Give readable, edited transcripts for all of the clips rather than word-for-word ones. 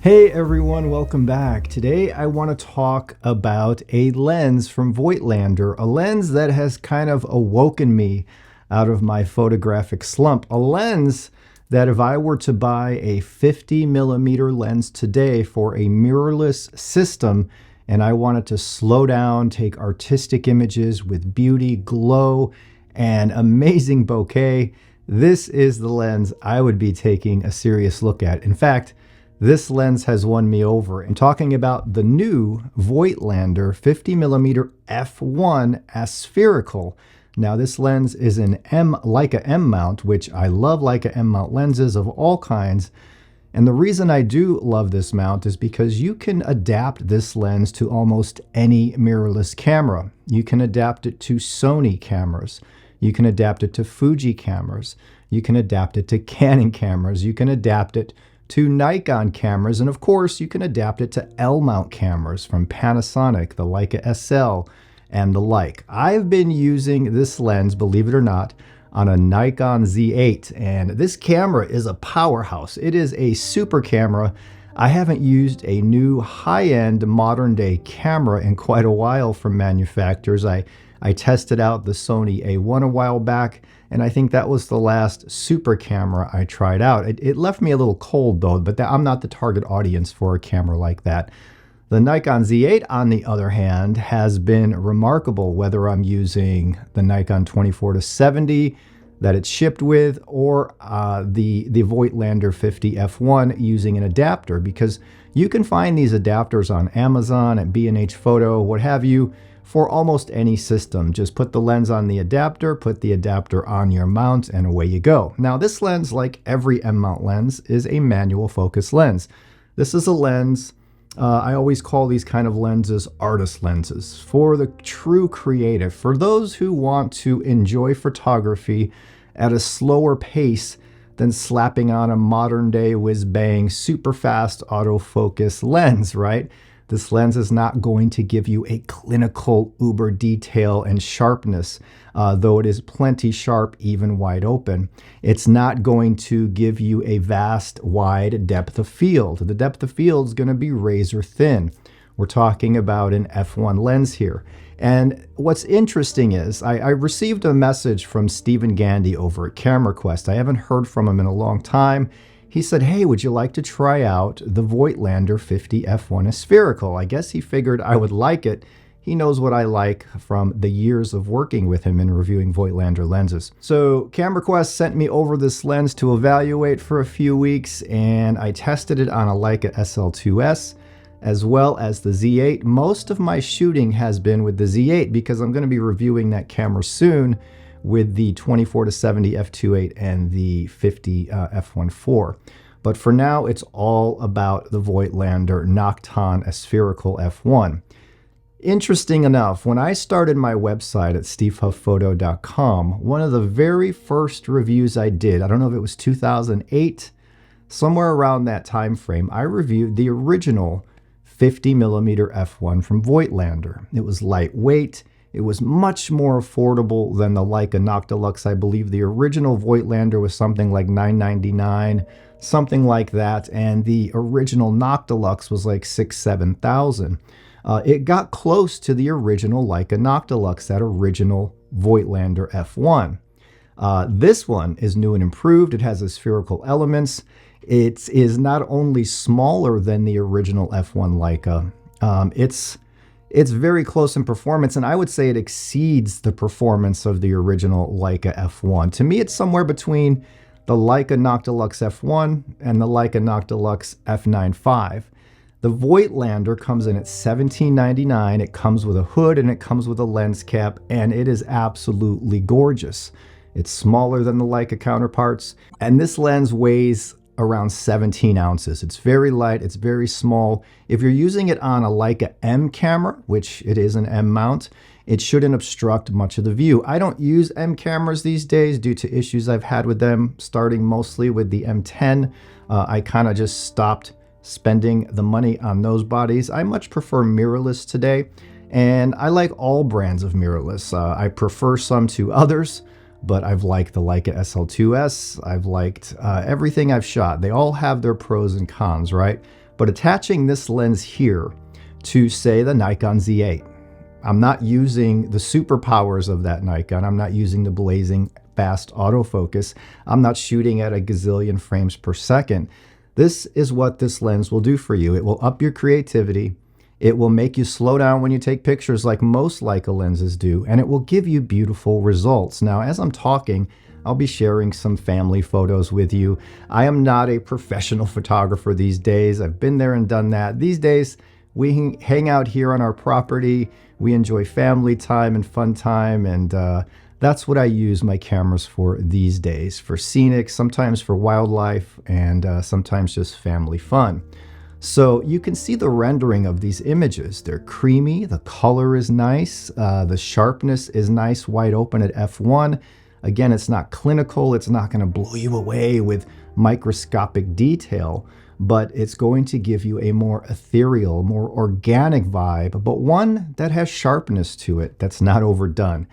Hey everyone, welcome back. Today I want to talk about a lens from Voigtlander, a lens that has kind of awoken me out of my photographic slump. A lens that if I were to buy a 50mm lens today for a mirrorless system and I wanted to slow down, take artistic images with beauty, glow, and amazing bokeh, this is the lens I would be taking a serious look at. In fact, this lens has won me over. I'm talking about the new Voigtlander 50mm f1 aspherical. Now this lens is an Leica M mount, which I love Leica M mount lenses of all kinds. And the reason I do love this mount is because you can adapt this lens to almost any mirrorless camera. You can adapt it to Sony cameras. You can adapt it to Fuji cameras. You can adapt it to Canon cameras. You can adapt it to Nikon cameras, and of course you can adapt it to L-mount cameras from Panasonic, the Leica SL, and the like. I've been using this lens, believe it or not, on a Nikon Z8, and this camera is a powerhouse. It is a super camera. I haven't used a new high-end modern-day camera in quite a while from manufacturers. I tested out the Sony A1 a while back, and I think that was the last super camera I tried out. It left me a little cold though, but I'm not the target audience for a camera like that. The Nikon Z8, on the other hand, has been remarkable, whether I'm using the Nikon 24-70 that it's shipped with, or the Voigtlander 50 f1 using an adapter, because you can find these adapters on Amazon, at B&H Photo, what have you, for almost any system. Just put the lens on the adapter, put the adapter on your mount, and away you go. Now this lens, like every M-mount lens, is a manual focus lens. This is a lens, I always call these kind of lenses artist lenses, for the true creative, for those who want to enjoy photography at a slower pace than slapping on a modern day whiz-bang super fast autofocus lens, right? This lens is not going to give you a clinical uber detail and sharpness, though it is plenty sharp even wide open. It's not going to give you a vast, wide depth of field. The depth of field is going to be razor thin. We're talking about an f1 lens here. And what's interesting is I received a message from Stephen Gandy over at Camera Quest. I haven't heard from him in a long time. He said, hey, would you like to try out the Voigtlander 50 f1 aspherical? I guess he figured I would like it. He knows what I like from the years of working with him and reviewing Voigtlander lenses. So Camera Quest sent me over this lens to evaluate for a few weeks, and I tested it on a Leica SL2S as well as the Z8. Most of my shooting has been with the Z8 because I'm going to be reviewing that camera soon with the 24-70 f2.8 and the 50 f1.4. But for now, it's all about the Voigtlander Nocton aspherical f1. Interesting enough, when I started my website at stevehufpphoto.com, one of the very first reviews I did, I don't know if it was 2008, somewhere around that time frame, I reviewed the original 50mm f1 from Voigtlander. It was lightweight. It was much more affordable than the Leica Noctilux. I believe the original Voigtlander was something like $999, something like that, and the original Noctilux was like $6,000-$7,000. It got close to the original Leica Noctilux, that original Voigtlander f1. This one is new and improved. It has spherical elements. It is not only smaller than the original f1 Leica, it's very close in performance, and I would say it exceeds the performance of the original Leica f1. To me, it's somewhere between the Leica Noctilux f1 and the Leica Noctilux f9.5. The Voigtlander comes in at $17.99. It comes with a hood and it comes with a lens cap, and it is absolutely gorgeous. It's smaller than the Leica counterparts, and this lens weighs around 17 ounces. It's very light, it's very small. If you're using it on a Leica M camera, which it is an M mount, it shouldn't obstruct much of the view. I don't use M cameras these days due to issues I've had with them, starting mostly with the M10. I kind of just stopped spending the money on those bodies. I much prefer mirrorless today, and I like all brands of mirrorless. I prefer some to others, but I've liked the Leica SL2S. I've liked everything I've shot. They all have their pros and cons, right? But attaching this lens here to, say, the Nikon Z8, I'm not using the superpowers of that Nikon. I'm not using the blazing fast autofocus. I'm not shooting at a gazillion frames per second. This is what this lens will do for you. It will up your creativity. It will make you slow down when you take pictures like most Leica lenses do, and it will give you beautiful results. Now, as I'm talking, I'll be sharing some family photos with you. I am not a professional photographer these days. I've been there and done that. These days, we hang out here on our property. We enjoy family time and fun time, and that's what I use my cameras for these days, for scenic, sometimes for wildlife, and sometimes just family fun. So you can see the rendering of these images. They're creamy, the color is nice, the sharpness is nice, wide open at f1. Again, it's not clinical, it's not gonna blow you away with microscopic detail, but it's going to give you a more ethereal, more organic vibe, but one that has sharpness to it, that's not overdone.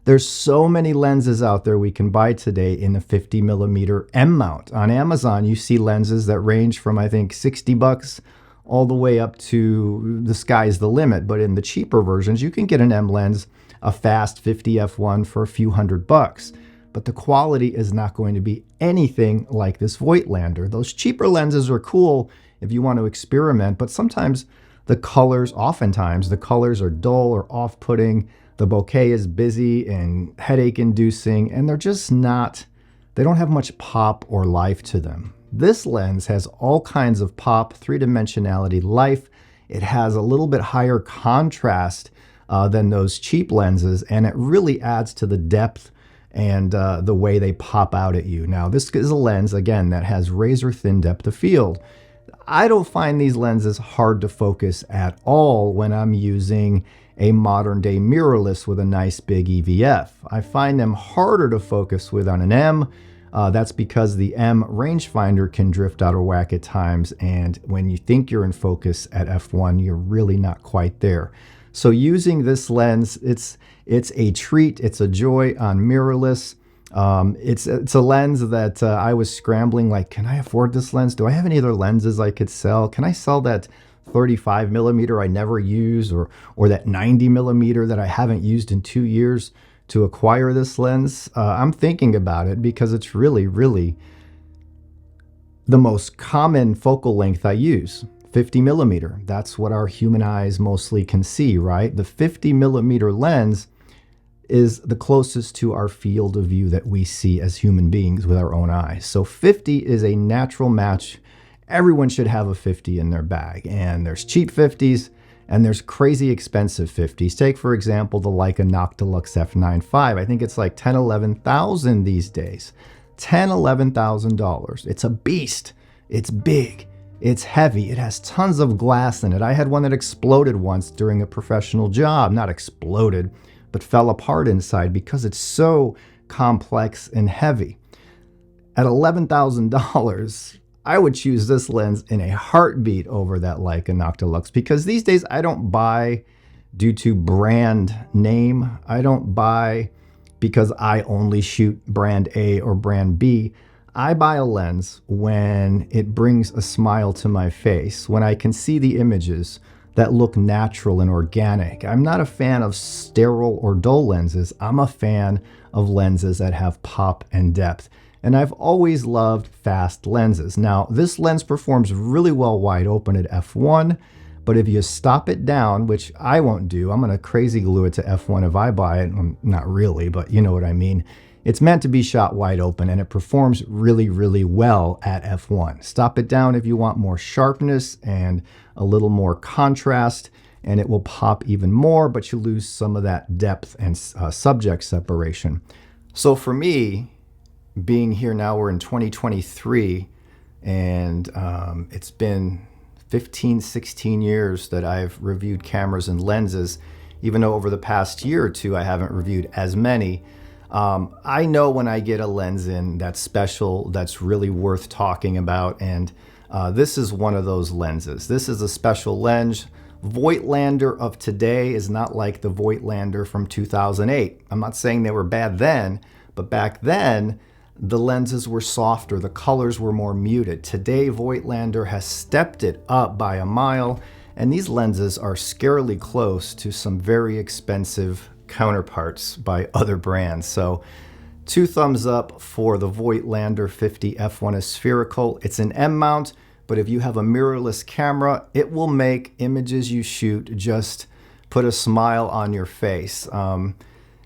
There's so many lenses out there we can buy today in a 50mm M mount. On Amazon, you see lenses that range from, I think, $60 all the way up to the sky's the limit. But in the cheaper versions, you can get an M lens, a fast 50 f1 for a few $100. But the quality is not going to be anything like this Voigtlander. Those cheaper lenses are cool if you want to experiment, but sometimes oftentimes the colors are dull or off-putting. The bokeh is busy and headache-inducing, and they don't have much pop or life to them. This lens has all kinds of pop, three-dimensionality, life. It has a little bit higher contrast than those cheap lenses, and it really adds to the depth and the way they pop out at you. Now, this is a lens, again, that has razor-thin depth of field. I don't find these lenses hard to focus at all when I'm using a modern day mirrorless with a nice big EVF. I find them harder to focus with on an M. That's because the M rangefinder can drift out of whack at times, and when you think you're in focus at f1, you're really not quite there. So using this lens, it's a treat, it's a joy on mirrorless. It's a lens that I was scrambling, like, can I afford this lens? Do I have any other lenses I could sell? Can I sell that 35mm I never use, or that 90mm that I haven't used in 2 years to acquire this lens? I'm thinking about it because it's really, really the most common focal length I use. 50mm. That's what our human eyes mostly can see, right? The 50mm lens is the closest to our field of view that we see as human beings with our own eyes. So 50 is a natural match. Everyone should have a 50 in their bag, and there's cheap 50s and there's crazy expensive 50s. Take, for example, the Leica Noctilux f9.5. I think it's like $10,000, $11,000 these days. $10,000, $11,000. It's a beast. It's big. It's heavy. It has tons of glass in it. I had one that exploded once during a professional job. Not exploded, but fell apart inside because it's so complex and heavy. At $11,000, I would choose this lens in a heartbeat over that Leica Noctilux, because these days I don't buy due to brand name. I don't buy because I only shoot brand A or brand B. I buy a lens when it brings a smile to my face, when I can see the images that look natural and organic. I'm not a fan of sterile or dull lenses. I'm a fan of lenses that have pop and depth. And I've always loved fast lenses. Now, this lens performs really well wide open at f1, but if you stop it down, which I won't do, I'm gonna crazy glue it to f1 if I buy it. Not really, but you know what I mean. It's meant to be shot wide open, and it performs really, really well at f1. Stop it down if you want more sharpness and a little more contrast, and it will pop even more, but you lose some of that depth and subject separation. So for me, being here now, we're in 2023, and it's been 15, 16 years that I've reviewed cameras and lenses, even though over the past year or two I haven't reviewed as many. I know when I get a lens in that's special, that's really worth talking about, and this is one of those lenses. This is a special lens. Voigtlander of today is not like the Voigtlander from 2008. I'm not saying they were bad then, but back then, the lenses were softer, the colors were more muted. Today, Voigtlander has stepped it up by a mile, and these lenses are scarily close to some very expensive counterparts by other brands. So 2 thumbs up for the Voigtlander 50 f1 spherical. It's an M mount, but if you have a mirrorless camera, it will make images you shoot just put a smile on your face.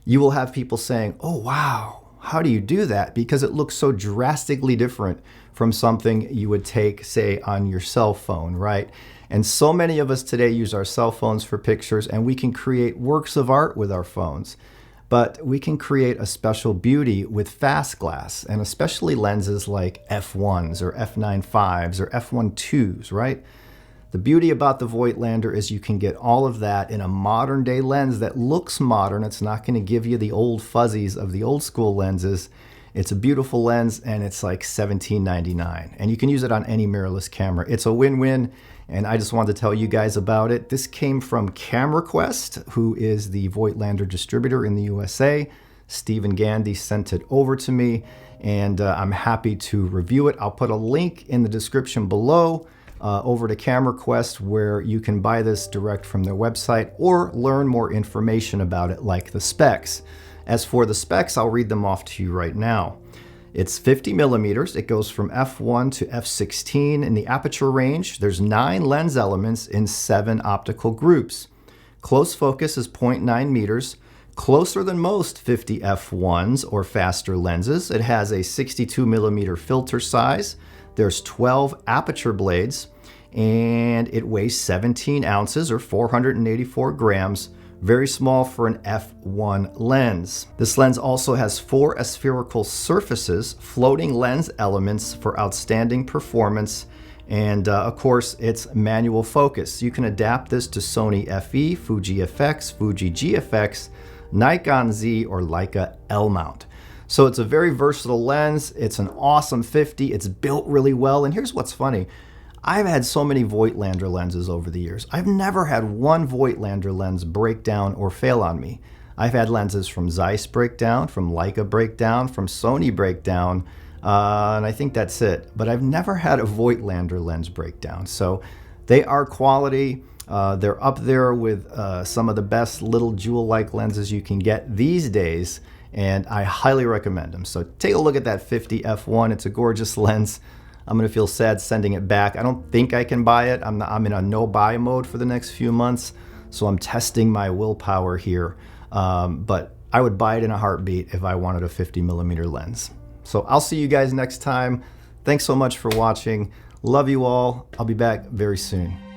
You will have people saying, oh wow, how do you do that? Because it looks so drastically different from something you would take, say, on your cell phone, right? And so many of us today use our cell phones for pictures, and we can create works of art with our phones. But we can create a special beauty with fast glass, and especially lenses like f1s or f9.5s or f1.2s, right? The beauty about the Voigtlander is you can get all of that in a modern day lens that looks modern. It's not going to give you the old fuzzies of the old school lenses. It's a beautiful lens, and it's like $17.99. And you can use it on any mirrorless camera. It's a win-win, and I just wanted to tell you guys about it. This came from CameraQuest, who is the Voigtlander distributor in the USA. Stephen Gandy sent it over to me, and I'm happy to review it. I'll put a link in the description below over to CameraQuest, where you can buy this direct from their website or learn more information about it, like the specs. As for the specs, I'll read them off to you right now. It's 50 millimeters. It goes from f1 to f16 in the aperture range. There's 9 lens elements in 7 optical groups. Close focus is 0.9 meters, closer than most 50 f1s or faster lenses. It has a 62 millimeter filter size. There's 12 aperture blades, and it weighs 17 ounces or 484 grams. Very small for an f1 lens. This lens also has 4 aspherical surfaces, floating lens elements for outstanding performance, and of course it's manual focus. You can adapt this to Sony FE, Fuji FX, Fuji GFX, Nikon Z, or Leica L mount. So it's a very versatile lens. It's an awesome 50. It's built really well. And here's what's funny. I've had so many Voigtlander lenses over the years. I've never had one Voigtlander lens break down or fail on me. I've had lenses from Zeiss break down, from Leica break down, from Sony break down, and I think that's it. But I've never had a Voigtlander lens break down. So they are quality. They're up there with some of the best little jewel-like lenses you can get these days, and I highly recommend them. So take a look at that 50 f1. It's a gorgeous lens. I'm going to feel sad sending it back. I don't think I can buy it. I'm in a no-buy mode for the next few months, so I'm testing my willpower here. But I would buy it in a heartbeat if I wanted a 50 millimeter lens. So I'll see you guys next time. Thanks so much for watching. Love you all. I'll be back very soon.